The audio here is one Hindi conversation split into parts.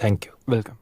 Thank you. वेलकम।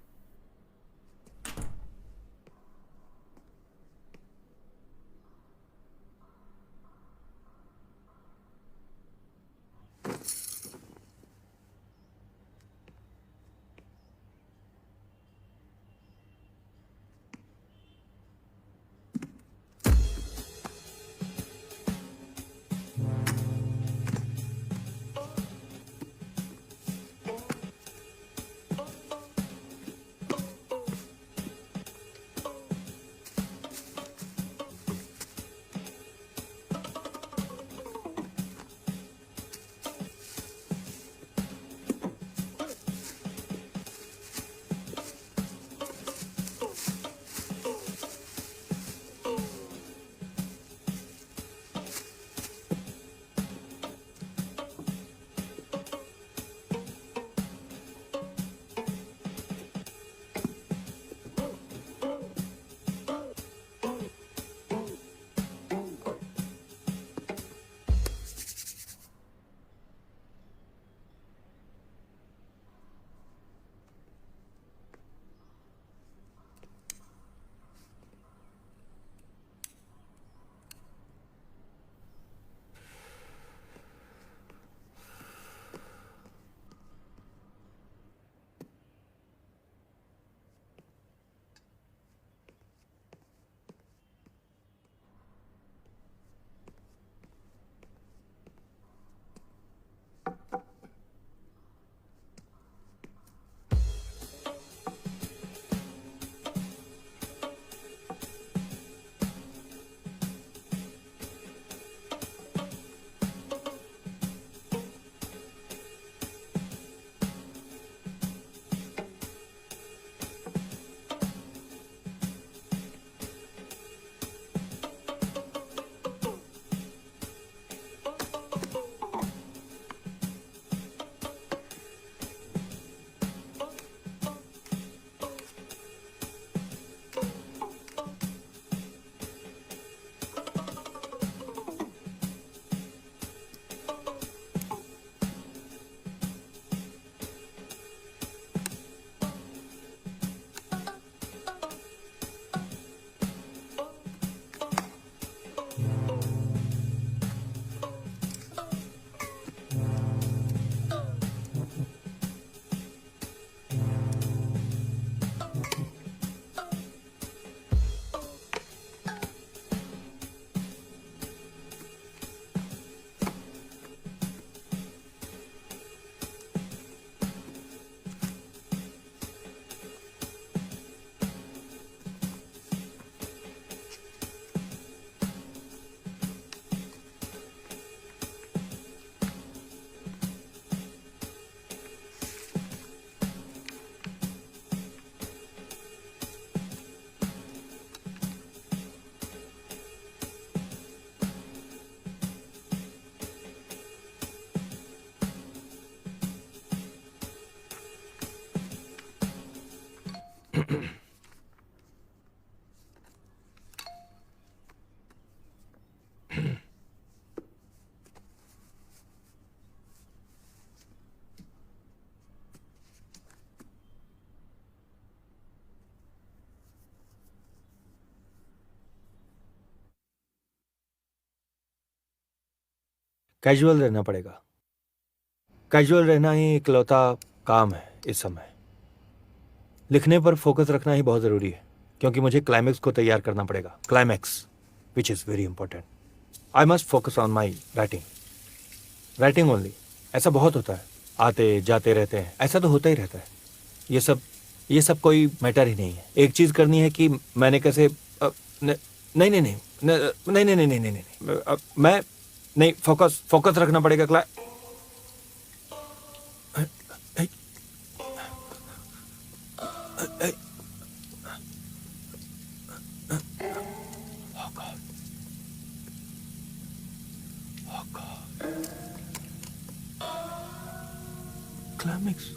कैजुअल रहना पड़ेगा। कैजुअल रहना ही इकलौता काम है इस समय। लिखने पर फोकस रखना ही बहुत जरूरी है, क्योंकि मुझे क्लाइमेक्स को तैयार करना पड़ेगा। Climax which is very important. I must focus on my writing, writing only. ऐसा बहुत होता है, आते जाते रहते हैं, ऐसा तो होता ही रहता है। ये सब कोई मैटर ही नहीं है। एक चीज करनी है कि मैंने कैसे नहीं नहीं नहीं नहीं नहीं नहीं नहीं नहीं नहीं मैं नहीं, फोकस फोकस रखना पड़ेगा। क्लाइमेक्स।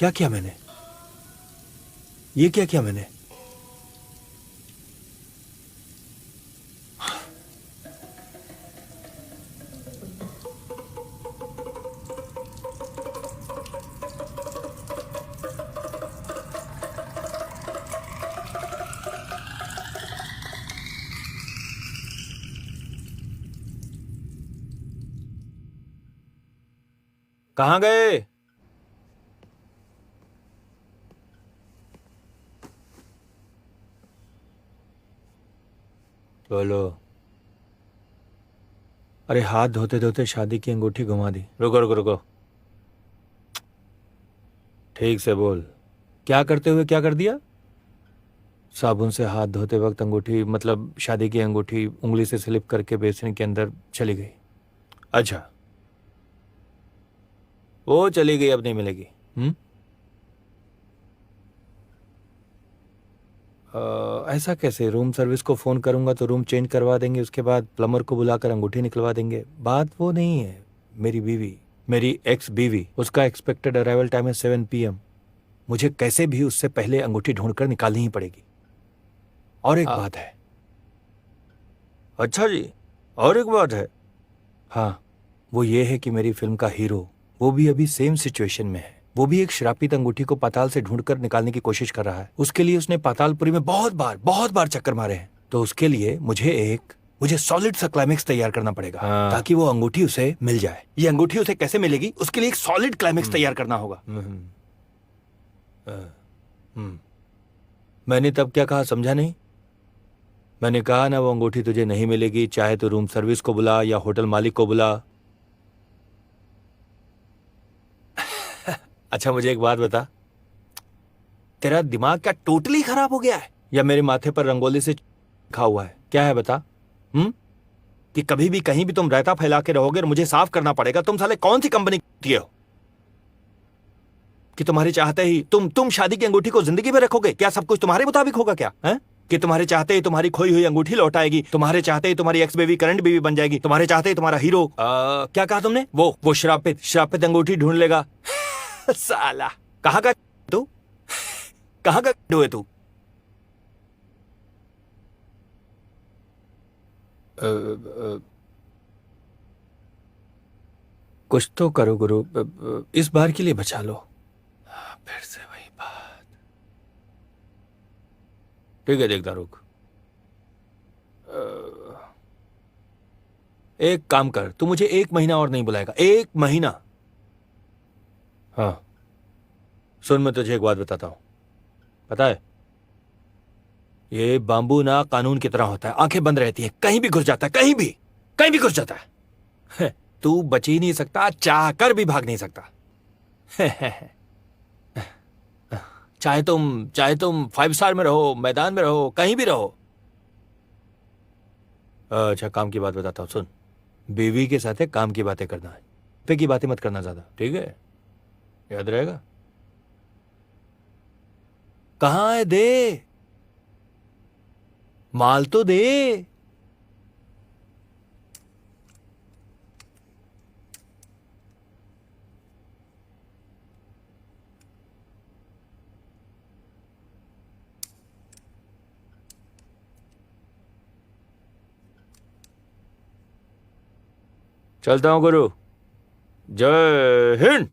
क्या किया मैंने? ये क्या किया मैंने? कहाँ गए? बोलो। अरे हाथ धोते धोते शादी की अंगूठी घुमा दी। रुको रुको रुको, ठीक से बोल। क्या करते हुए क्या कर दिया? साबुन से हाथ धोते वक्त अंगूठी, मतलब शादी की अंगूठी, उंगली से स्लिप करके बेसिन के अंदर चली गई। अच्छा, वो चली गई, अब नहीं मिलेगी। ऐसा कैसे? रूम सर्विस को फोन करूंगा तो रूम चेंज करवा देंगे, उसके बाद प्लम्बर को बुलाकर अंगूठी निकलवा देंगे। बात वो नहीं है। मेरी बीवी, मेरी एक्स बीवी, उसका एक्सपेक्टेड अराइवल टाइम है 7 PM। मुझे कैसे भी उससे पहले अंगूठी ढूंढकर निकालनी ही पड़ेगी। और एक बात है। अच्छा जी, और एक बात है। हाँ, वो ये है कि मेरी फिल्म का हीरो, वो भी अभी सेम सिचुएशन में है। वो भी एक श्रापित अंगूठी को पाताल से ढूंढकर निकालने की कोशिश कर रहा है। उसके लिए उसने पातालपुरी में बहुत बार चक्कर मारे हैं। तो उसके लिए मुझे सॉलिड सा क्लाइमेक्स तैयार करना पड़ेगा। ताकि वो अंगूठी उसे मिल जाए। ये अंगूठी उसे कैसे मिलेगी, उसके लिए एक सॉलिड क्लाइमेक्स तैयार करना होगा। मैंने तब क्या कहा, समझा नहीं? मैंने कहा ना, वो अंगूठी तुझे नहीं मिलेगी, चाहे तो रूम सर्विस को बुला या होटल मालिक को बुला। अच्छा, मुझे एक बात बता, तेरा दिमाग क्या टोटली खराब हो गया है, या मेरे माथे पर रंगोली से लिखा हुआ है? क्या है बता। कि कभी भी कहीं भी तुम रायता फैला के रहोगे और मुझे साफ करना पड़ेगा। तुम साले कौन सी कंपनी के हो कि तुम्हारे चाहते ही तुम शादी की अंगूठी को जिंदगी में रखोगे? क्या सब कुछ तुम्हारे मुताबिक होगा क्या है? कि तुम्हारे चाहते ही तुम्हारी खोई हुई अंगूठी लौट आएगी, तुम्हारे चाहते ही तुम्हारी एक्स बेबी करंट बेबी बन जाएगी, तुम्हारे चाहते ही तुम्हारा हीरो क्या कहा तुमने, वो श्रापित अंगूठी ढूंढ लेगा। साला, कहाँ का तू, कहाँ का है तू? कुछ तो करो गुरु, इस बार के लिए बचा लो। फिर से वही बात। ठीक है, देखता रुक। एक काम कर, तू मुझे 1 महीना और नहीं बुलाएगा, 1 महीना। हाँ सुन, मैं तुझे एक बात बताता हूं, पता है, ये बांबू ना कानून की तरह होता है, आंखें बंद रहती हैं, कहीं भी घुस जाता है, कहीं भी घुस जाता है। तू बच ही नहीं सकता, चाह कर भी भाग नहीं सकता। चाहे तुम 5 स्टार में रहो, मैदान में रहो, कहीं भी रहो। अच्छा, काम की बात बताता हूँ, सुन। बीवी के साथ है, काम की बातें करना है, पे की बातें मत करना ज्यादा, ठीक है? याद रहेगा? कहाँ है? दे, माल तो दे। चलता हूँ गुरु, जय हिंद।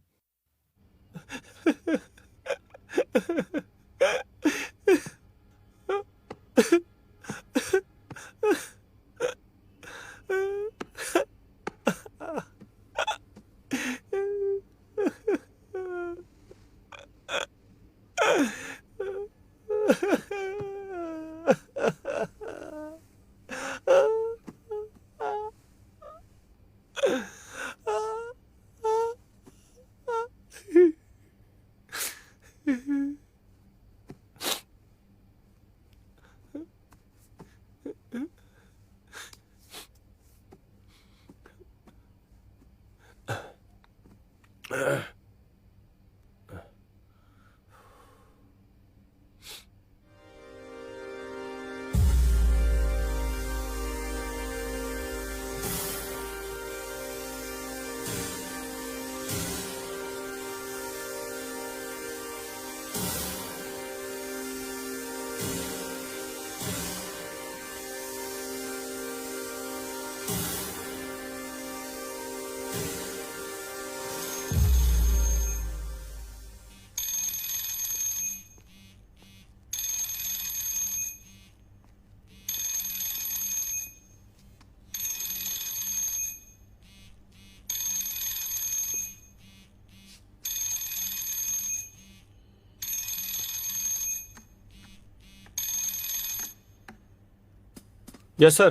Yes sir.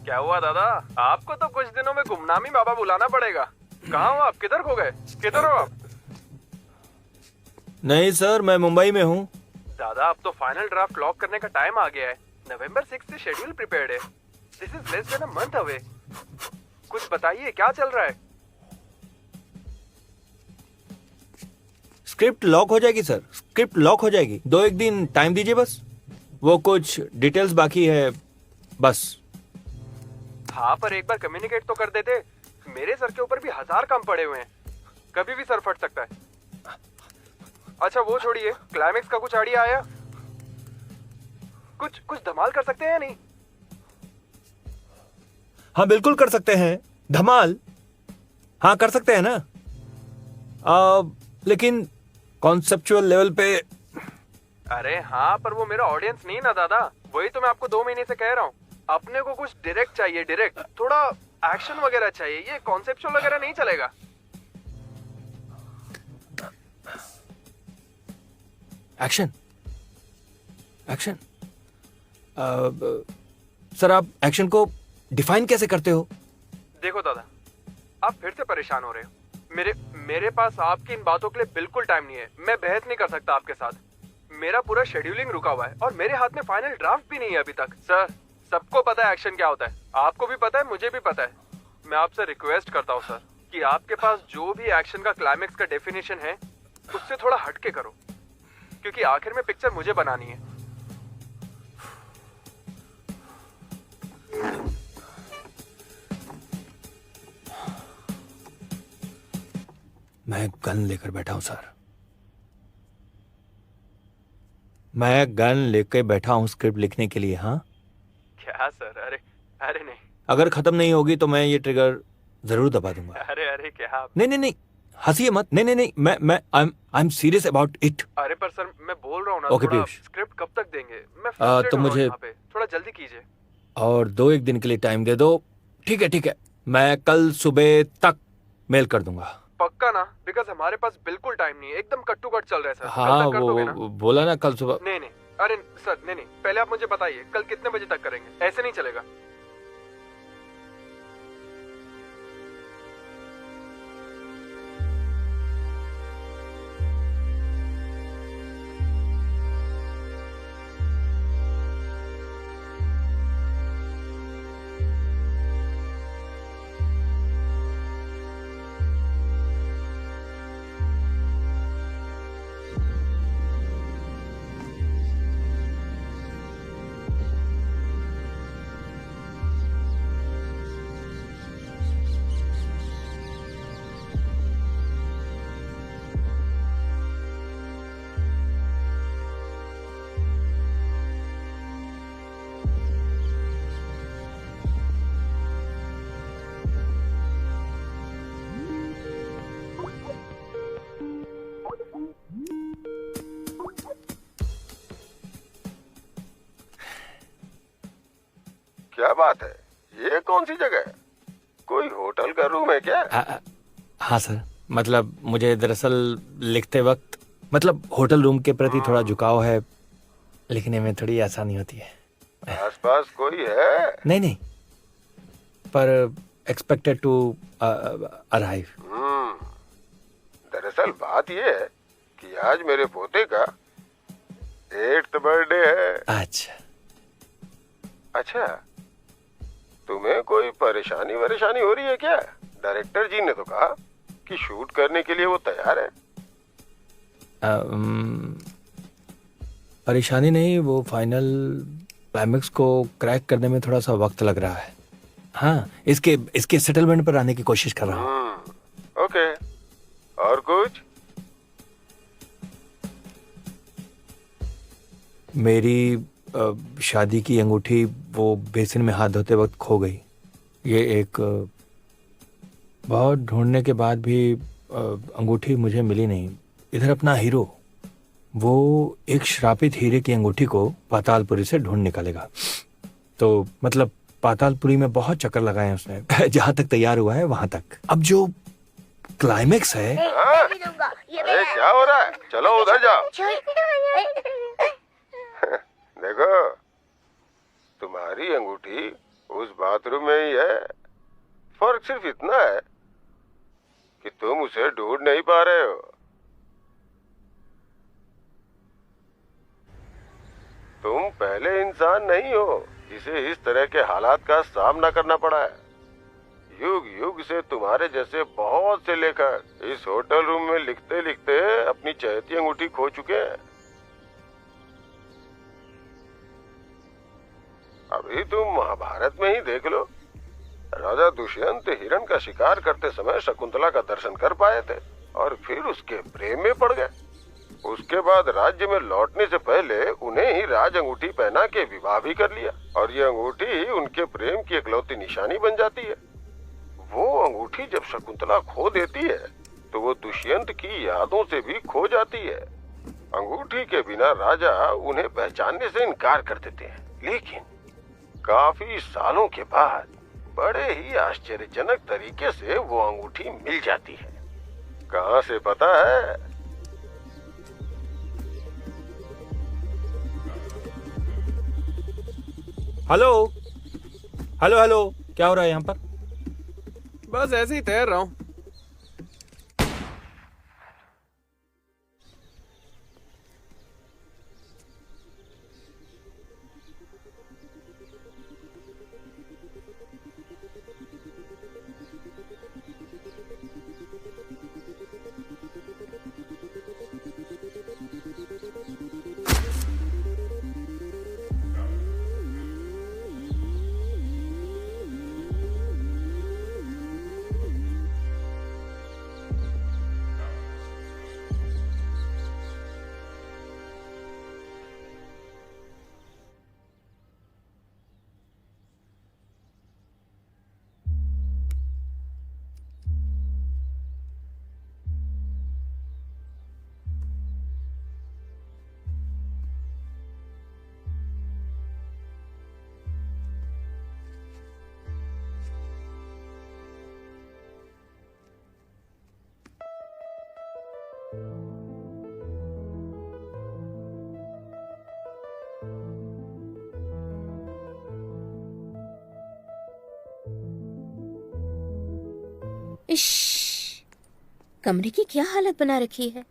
क्या हुआ दादा? आपको तो कुछ दिनों में गुमनामी बाबा बुलाना पड़ेगा। कहाँ हो आप? किधर खो गए? किधर हो आप? नहीं सर, मैं मुंबई में हूँ। दादा अब तो फाइनल ड्राफ्ट लॉक करने का टाइम आ गया है। नवंबर 6 से शेड्यूल प्रिपेयर्ड है। This is less than a month away. कुछ बताइए, क्या चल रहा है? स्क्रिप्ट लॉक हो जाएगी सर, स्क्रिप्ट लॉक हो जाएगी। 2-1 दिन टाइम दीजिए बस। वो कुछ डिटेल्स बाकी है बस। हाँ, पर एक बार कम्युनिकेट तो कर देते। मेरे सर के ऊपर भी 1000 काम पड़े हुए हैं। कभी भी सर फट सकता है। अच्छा वो छोड़िए, क्लाइमेक्स का कुछ आइडिया आया? कुछ धमाल कर सकते हैं या नहीं? हाँ बिल्कुल कर सकते हैं धमाल। हाँ कर सकते हैं ना। लेकिन कॉन्सेप्चुअल लेवल पे। अरे हाँ, पर वो मेरा ऑडियंस नहीं ना दादा। वही तो मैं आपको 2 महीने से कह रहा हूँ। अपने को कुछ डायरेक्ट चाहिए, डायरेक्ट। थोड़ा एक्शन वगैरह चाहिए। ये कॉन्सेप्चुअल वगैरह नहीं चलेगा। Action action. सर आप एक्शन को डिफाइन कैसे करते हो? देखो दादा, आप फिर से परेशान हो रहे हो। मेरे पास आपकी इन बातों के लिए बिल्कुल टाइम नहीं है। मैं बहस नहीं कर सकता आपके साथ। मेरा पूरा शेड्यूलिंग रुका हुआ है और मेरे हाथ में फाइनल ड्राफ्ट भी नहीं है अभी तक। सर, सबको पता है एक्शन क्या होता है। आपको भी पता है, मुझे भी पता है। मैं आपसे रिक्वेस्ट करता हूँ सर कि आपके पास जो भी एक्शन का क्लाइमेक्स का डेफिनेशन है उससे थोड़ा हटके करो, क्योंकि आखिर में पिक्चर मुझे बनानी है। मैं गन लेकर बैठा हूं सर। मैं गन लेकर बैठा हूं स्क्रिप्ट लिखने के लिए। हाँ क्या सर? अरे नहीं। अगर खत्म नहीं होगी तो मैं ये ट्रिगर जरूर दबा दूंगा। अरे क्या? नहीं नहीं नहीं, हंसिए मत। नहीं नहीं नहीं, मैं I am serious about it. अरे पर सर, मैं बोल रहा हूँ ना। Okay, थोड़ा पीयूष। स्क्रिप्ट कब तक देंगे? मैं फ्रस्ट्रेट तो हो रहा हूँ मुझे यहाँ पे। थोड़ा जल्दी कीजिए। और 2-1 दिन के लिए टाइम दे दो। ठीक है ठीक है, मैं कल सुबह तक मेल कर दूंगा। पक्का ना? बिकॉज हमारे पास बिल्कुल टाइम नहीं है। एकदम कट टू कट चल रहा है सर। हाँ कल तक कर दोगे ना? वो बोला ना कल सुबह। नहीं। अरे सर, नहीं। पहले आप मुझे बताइए कल कितने बजे तक करेंगे? ऐसे नहीं चलेगा। क्या बात है? ये कौन सी जगह है? कोई होटल का रूम है क्या? हाँ सर, मतलब मुझे दरअसल लिखते वक्त मतलब होटल रूम के प्रति थोड़ा झुकाव है। लिखने में थोड़ी आसानी होती है। आसपास कोई है? नहीं नहीं, पर एक्सपेक्टेड टू अराइव। दरअसल बात ये है कि आज मेरे पोते का 8th बर्थडे है। अच्छा, तुम्हें कोई परेशानी वरेशानी हो रही है क्या? डायरेक्टर जी ने तो कहा कि शूट करने के लिए वो तैयार है। परेशानी नहीं, वो फाइनल क्लाइमेक्स को क्रैक करने में थोड़ा सा वक्त लग रहा है। हाँ, इसके सेटलमेंट पर आने की कोशिश कर रहा हूँ। ओके, और कुछ? मेरी शादी की अंगूठी वो बेसिन में हाथ धोते वक्त खो गई। ये एक बहुत ढूंढने के बाद भी अंगूठी मुझे मिली नहीं। इधर अपना हीरो, वो एक श्रापित हीरे की अंगूठी को पातालपुरी से ढूंढ निकालेगा। तो मतलब पातालपुरी में बहुत चक्कर लगाए हैं उसने जहां तक तैयार हुआ है वहां तक। अब जो क्लाइमेक्स है। हाँ? अरे क्या हो रहा है? चलो उधर जाओ। देखो, तुम्हारी अंगूठी उस बाथरूम में ही है। फर्क सिर्फ इतना है कि तुम उसे ढूंढ नहीं पा रहे हो। तुम पहले इंसान नहीं हो जिसे इस तरह के हालात का सामना करना पड़ा है। युग युग से तुम्हारे जैसे बहुत से लेखक इस होटल रूम में लिखते लिखते अपनी चहेती अंगूठी खो चुके हैं। अभी तुम महाभारत में ही देख लो, राजा दुष्यंत हिरण का शिकार करते समय शकुंतला का दर्शन कर पाए थे और फिर उसके प्रेम में पड़ गए। उसके बाद राज्य में लौटने से पहले उन्हें ही राज अंगूठी पहना के विवाह भी कर लिया और ये अंगूठी ही उनके प्रेम की इकलौती निशानी बन जाती है। वो अंगूठी जब शकुंतला खो देती है तो वो दुष्यंत की यादों से भी खो जाती है। अंगूठी के बिना राजा उन्हें पहचानने से इनकार कर देते हैं, लेकिन काफी सालों के बाद बड़े ही आश्चर्यजनक तरीके से वो अंगूठी मिल जाती है। कहाँ से पता है? हेलो हेलो हेलो, क्या हो रहा है यहाँ पर? बस ऐसे ही तैर रहा हूँ। इश, कमरे की क्या हालत बना रखी है।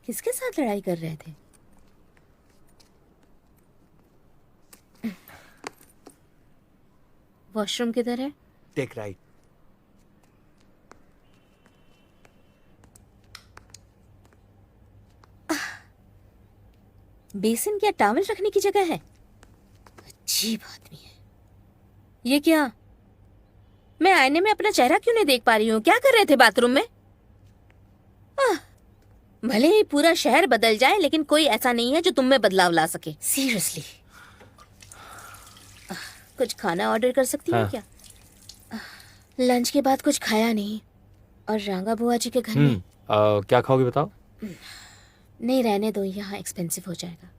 किसके साथ लड़ाई कर रहे थे? वॉशरूम किधर है? Take right. बेसिन क्या टॉवल रखने की जगह है? अजीब आदमी है ये। क्या मैं आईने में अपना चेहरा क्यों नहीं देख पा रही हूँ? क्या कर रहे थे बाथरूम में? भले ही पूरा शहर बदल जाए लेकिन कोई ऐसा नहीं है जो तुम में बदलाव ला सके। सीरियसली। कुछ खाना ऑर्डर कर सकती हूँ क्या? लंच के बाद कुछ खाया नहीं और रांगा बुआ जी के घर में। क्या खाओगे बताओ? नहीं रहने दो, यहाँ एक्सपेंसिव हो जाएगा।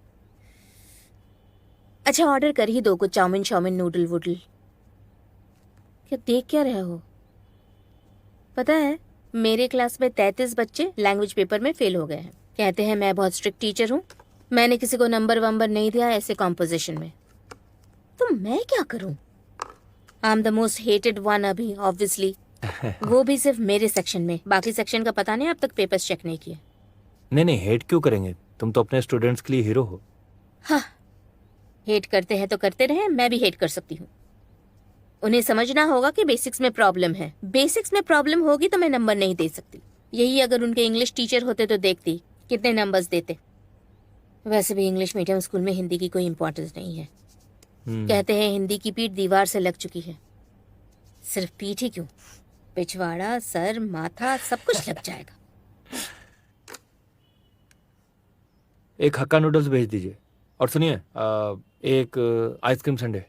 अच्छा ऑर्डर कर ही दो कुछ, चाउमीन शाउमीन नूडल वूडल। क्या देख क्या रहे हो? पता है मेरे क्लास में 33 बच्चे लैंग्वेज पेपर में फेल हो गए हैं। कहते हैं मैं बहुत स्ट्रिक्ट टीचर हूँ, मैंने किसी को नंबर वंबर नहीं दिया ऐसे कॉम्पोजिशन में। तो मैं क्या करूँ? I am the most hated one अभी ऑब्वियसली। वो भी सिर्फ मेरे सेक्शन में, बाकी सेक्शन का पता नहीं, अब तक पेपर्स चेक नहीं किए। नहीं, हेट क्यों करेंगे? तुम तो अपने स्टूडेंट्स के लिए हीरो हो। हाँ, हेट करते हैं तो करते रहे, मैं भी हेट कर सकती हूँ। उन्हें समझना होगा कि बेसिक्स में प्रॉब्लम है। बेसिक्स में प्रॉब्लम होगी तो मैं नंबर नहीं दे सकती। यही अगर उनके इंग्लिश टीचर होते तो देखती कितने नंबर्स देते। वैसे भी इंग्लिश मीडियम स्कूल में हिंदी की कोई इम्पोर्टेंस नहीं है। कहते हैं हिंदी की पीठ दीवार से लग चुकी है। सिर्फ पीठ ही क्यों, पिछवाड़ा, सर, माथा सब कुछ लग जाएगा। एक हक्का नूडल्स भेज दीजिए और सुनिए एक आइसक्रीम संडे।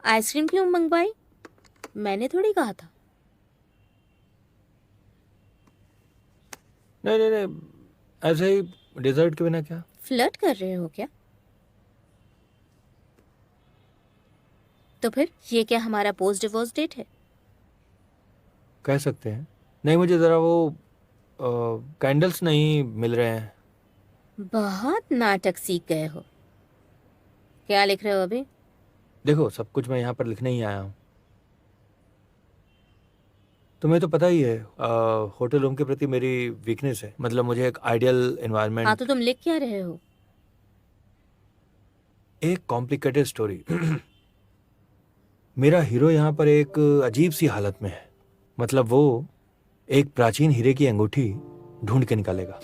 आइसक्रीम क्यों मंगवाई? मैंने थोड़ी कहा था। नहीं नहीं नहीं, ऐसे ही डिजर्ट के बिना क्या? फ्लर्ट कर रहे हो क्या? तो फिर ये क्या हमारा पोस्ट डिवोर्स डेट है? कह सकते हैं। नहीं, मुझे ज़रा वो कैंडल्स नहीं मिल रहे हैं। बहुत नाटक सीख गए हो। क्या लिख रहे हो अभी? देखो, सब कुछ मैं यहाँ पर लिखने ही आया हूँ। तुम्हें तो पता ही है, होटल रूम के प्रति मेरी वीकनेस है। मतलब मुझे एक आइडियल हाँ, एनवायरनमेंट, तो तुम लिख क्या रहे हो? एक कॉम्प्लिकेटेड स्टोरी। मेरा हीरो यहाँ पर एक अजीब सी हालत में है। मतलब वो एक प्राचीन हीरे की अंगूठी ढूंढ के निकालेगा।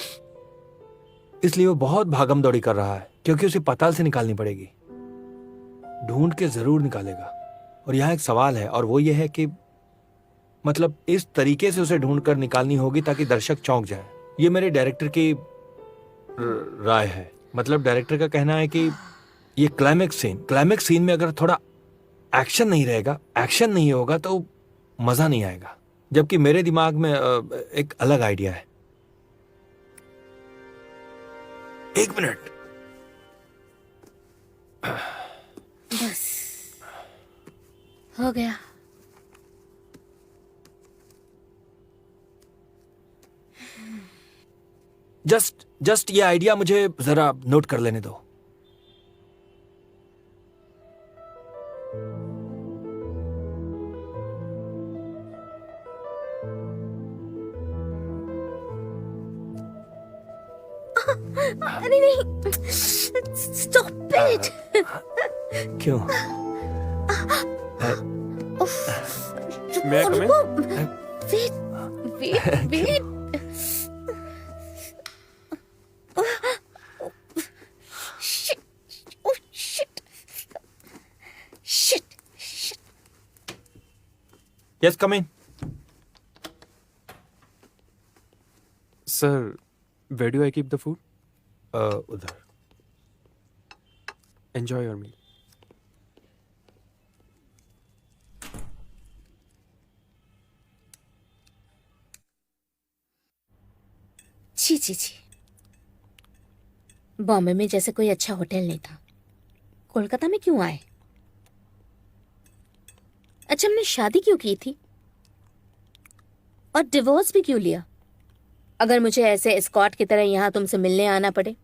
इसलिए वो बहुत भागम दौड़ी कर रहा है, क्योंकि उसे पाताल से निकालनी पड़ेगी। ढूंढ के जरूर निकालेगा। और यहाँ एक सवाल है, और वो ये है कि मतलब इस तरीके से उसे ढूंढ कर निकालनी होगी ताकि दर्शक चौंक जाए। ये मेरे डायरेक्टर की राय है। मतलब डायरेक्टर का कहना है कि ये क्लाइमेक्स सीन में अगर थोड़ा एक्शन नहीं रहेगा, एक्शन नहीं होगा तो मजा नहीं आएगा। जबकि मेरे दिमाग में एक अलग आइडिया है। एक मिनट। बस हो गया। जस्ट ये आइडिया मुझे जरा नोट कर लेने दो। अरे नहीं, स्टॉप इट। क्यों? May I come in? Wait wait. Yes, come in. Sir, where do I keep the food? उधर। Enjoy your meal. छी छी छी। बॉम्बे में जैसे कोई अच्छा होटल नहीं था। कोलकाता में क्यों आए? अच्छा, हमने शादी क्यों की थी? और डिवोर्स भी क्यों लिया? अगर मुझे ऐसे एस्कॉर्ट की तरह यहां तुमसे मिलने आना पड़े।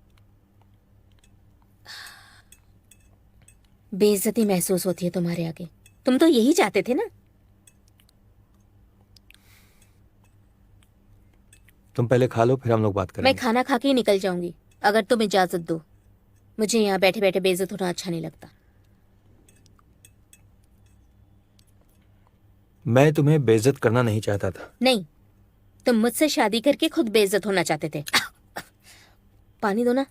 बेइज्जती महसूस होती है तुम्हारे आगे। तुम तो यही चाहते थे ना? तुम पहले खा लो, फिर हम लोग बात मैं करेंगे। खाना खा के ही निकल जाऊंगी, अगर तुम इजाजत दो। मुझे यहाँ बैठे बैठे बेइज्जत होना अच्छा नहीं लगता। मैं तुम्हें बेइज्जत करना नहीं चाहता था। नहीं, तुम मुझसे शादी करके खुद बेइज्जत होना चाहते थे। पानी दो ना।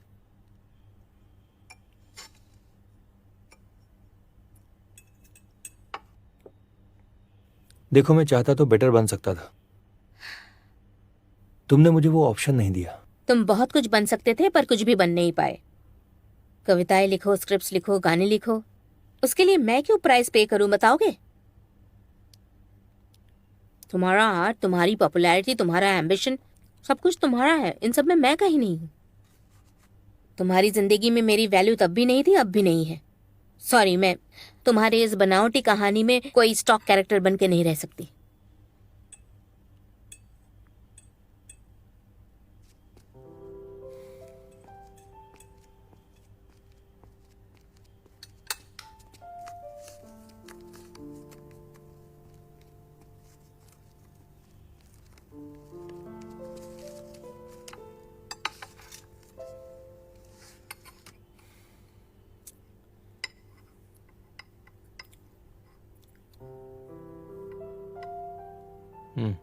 देखो, मैं चाहता तो बेटर बन सकता था। तुमने मुझे वो ऑप्शन नहीं दिया। तुम बहुत कुछ बन सकते थे, पर कुछ भी बन नहीं पाए। कविताएं लिखो, स्क्रिप्ट्स लिखो, गाने लिखो। उसके लिए मैं क्यों प्राइस पे करूं, बताओगे? तुम्हारा आर्ट, तुम्हारी पॉपुलैरिटी, तुम्हारा एम्बिशन, सब कुछ तुम्हारा है। इन सब में मैं कहीं नहीं हूं। तुम्हारी जिंदगी में मेरी वैल्यू तब भी नहीं थी, अब भी नहीं है। सॉरी, मैं तुम्हारी इस बनावटी कहानी में कोई स्टॉक कैरेक्टर बन के नहीं रह सकती। हम्म।